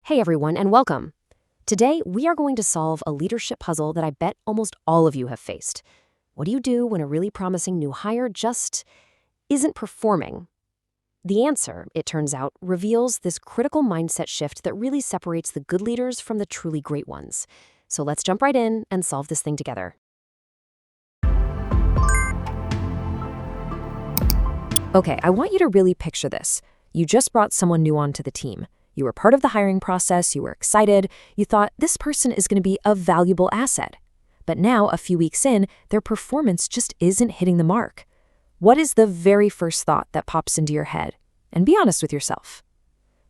Hey everyone, and welcome. Today, we are going to solve a leadership puzzle that I bet almost all of you have faced. What do you do when a really promising new hire just isn't performing? The answer, it turns out, reveals this critical mindset shift that really separates the good leaders from the truly great ones. So let's jump right in and solve this thing together. Okay, I want you to really picture this. You just brought someone new onto the team. You were part of the hiring process, you were excited, you thought this person is going to be a valuable asset. But now, a few weeks in, their performance just isn't hitting the mark. What is the very first thought that pops into your head? And be honest with yourself.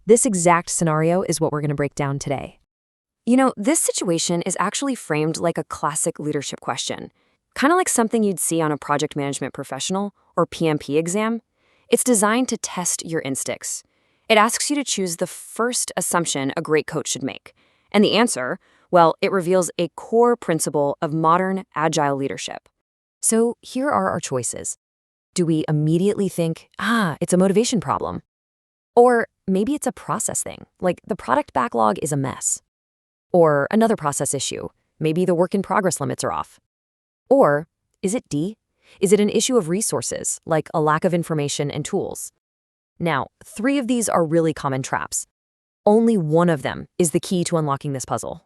This exact scenario is what we're going to break down today. You know, this situation is actually framed like a classic leadership question, kind of like something you'd see on a project management professional or PMP exam. It's designed to test your instincts. It asks you to choose the first assumption a great coach should make. And the answer, well, it reveals a core principle of modern agile leadership. So here are our choices. Do we immediately think, it's a motivation problem? Or maybe it's a process thing, like the product backlog is a mess. Or another process issue, maybe the work in progress limits are off. Or is it D? Is it an issue of resources, like a lack of information and tools? Now, 3 of these are really common traps. Only one of them is the key to unlocking this puzzle.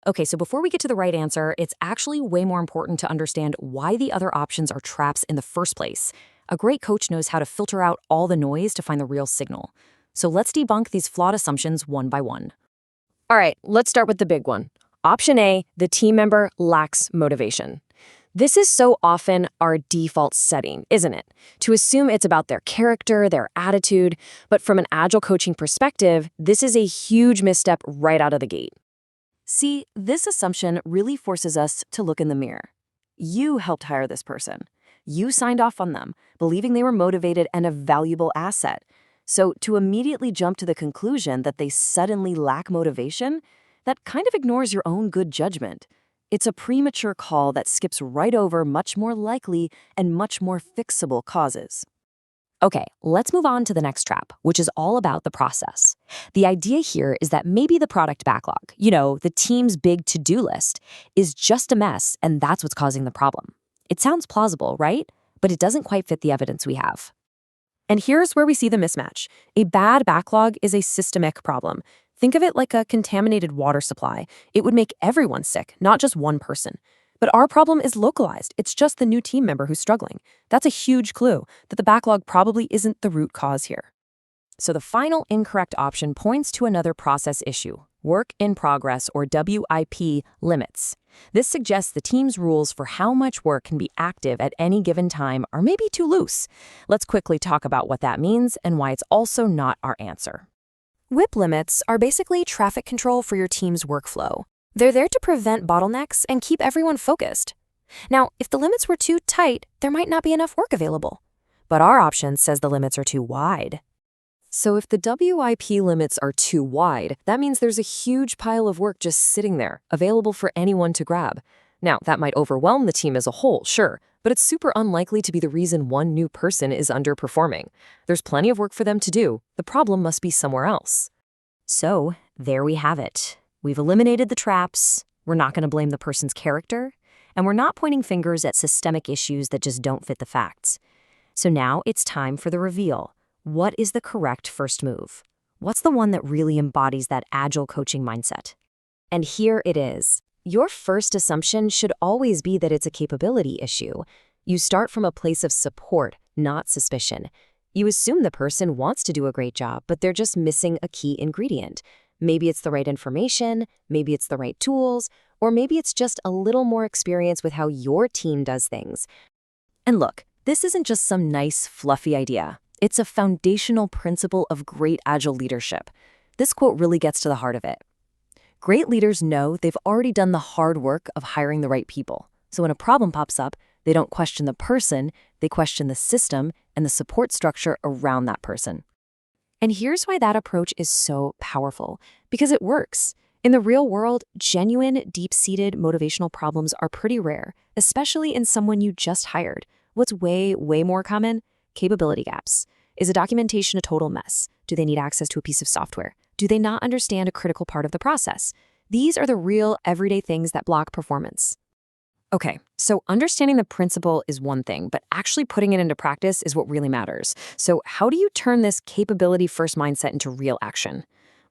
Okay, so before we get to the right answer, it's actually way more important to understand why the other options are traps in the first place. A great coach knows how to filter out all the noise to find the real signal. So let's debunk these flawed assumptions one by one. All right, let's start with the big one. Option A, the team member lacks motivation. This is so often our default setting, isn't it? To assume it's about their character, their attitude, but from an Agile coaching perspective, this is a huge misstep right out of the gate. See, this assumption really forces us to look in the mirror. You helped hire this person. You signed off on them, believing they were motivated and a valuable asset. So to immediately jump to the conclusion that they suddenly lack motivation, that kind of ignores your own good judgment. It's a premature call that skips right over much more likely and much more fixable causes. Okay, let's move on to the next trap, which is all about the process. The idea here is that maybe the product backlog, the team's big to-do list, is just a mess, and that's what's causing the problem. It sounds plausible, right? But it doesn't quite fit the evidence we have. And here's where we see the mismatch. A bad backlog is a systemic problem. Think of it like a contaminated water supply. It would make everyone sick, not just one person. But our problem is localized. It's just the new team member who's struggling. That's a huge clue that the backlog probably isn't the root cause here. So the final incorrect option points to another process issue, work in progress or WIP limits. This suggests the team's rules for how much work can be active at any given time are maybe too loose. Let's quickly talk about what that means and why it's also not our answer. WIP limits are basically traffic control for your team's workflow. They're there to prevent bottlenecks and keep everyone focused. Now, if the limits were too tight, there might not be enough work available. But our option says the limits are too wide. So if the WIP limits are too wide, that means there's a huge pile of work just sitting there, available for anyone to grab. Now, that might overwhelm the team as a whole, sure, but it's super unlikely to be the reason one new person is underperforming. There's plenty of work for them to do. The problem must be somewhere else. So, there we have it. We've eliminated the traps, we're not going to blame the person's character, and we're not pointing fingers at systemic issues that just don't fit the facts. So now it's time for the reveal. What is the correct first move? What's the one that really embodies that Agile coaching mindset? And here it is. Your first assumption should always be that it's a capability issue. You start from a place of support, not suspicion. You assume the person wants to do a great job, but they're just missing a key ingredient. Maybe it's the right information, maybe it's the right tools, or maybe it's just a little more experience with how your team does things. And look, this isn't just some nice, fluffy idea. It's a foundational principle of great Agile leadership. This quote really gets to the heart of it. Great leaders know they've already done the hard work of hiring the right people. So when a problem pops up, they don't question the person, they question the system and the support structure around that person. And here's why that approach is so powerful, because it works. In the real world, genuine, deep-seated motivational problems are pretty rare, especially in someone you just hired. What's way, way more common? Capability gaps. Is a documentation a total mess? Do they need access to a piece of software? Do they not understand a critical part of the process? These are the real everyday things that block performance. Okay, so understanding the principle is one thing, but actually putting it into practice is what really matters. So how do you turn this capability-first mindset into real action?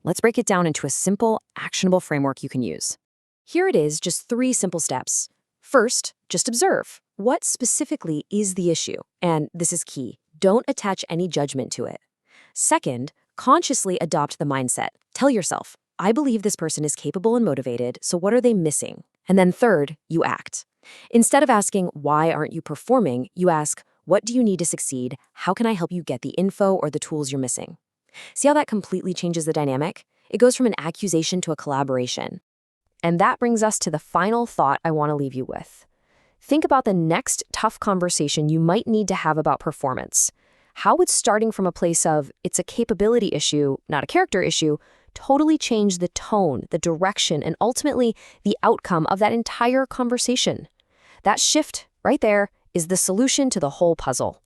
Let's break it down into a simple, actionable framework you can use. Here it is, just 3 simple steps. First, just observe. What specifically is the issue? And this is key. Don't attach any judgment to it. Second, consciously adopt the mindset. Tell yourself, I believe this person is capable and motivated, so what are they missing? And then third, you act. Instead of asking, why aren't you performing, you ask, what do you need to succeed? How can I help you get the info or the tools you're missing? See how that completely changes the dynamic? It goes from an accusation to a collaboration. And that brings us to the final thought I want to leave you with. Think about the next tough conversation you might need to have about performance. How would starting from a place of, it's a capability issue, not a character issue, totally change the tone, the direction, and ultimately the outcome of that entire conversation? That shift right there is the solution to the whole puzzle.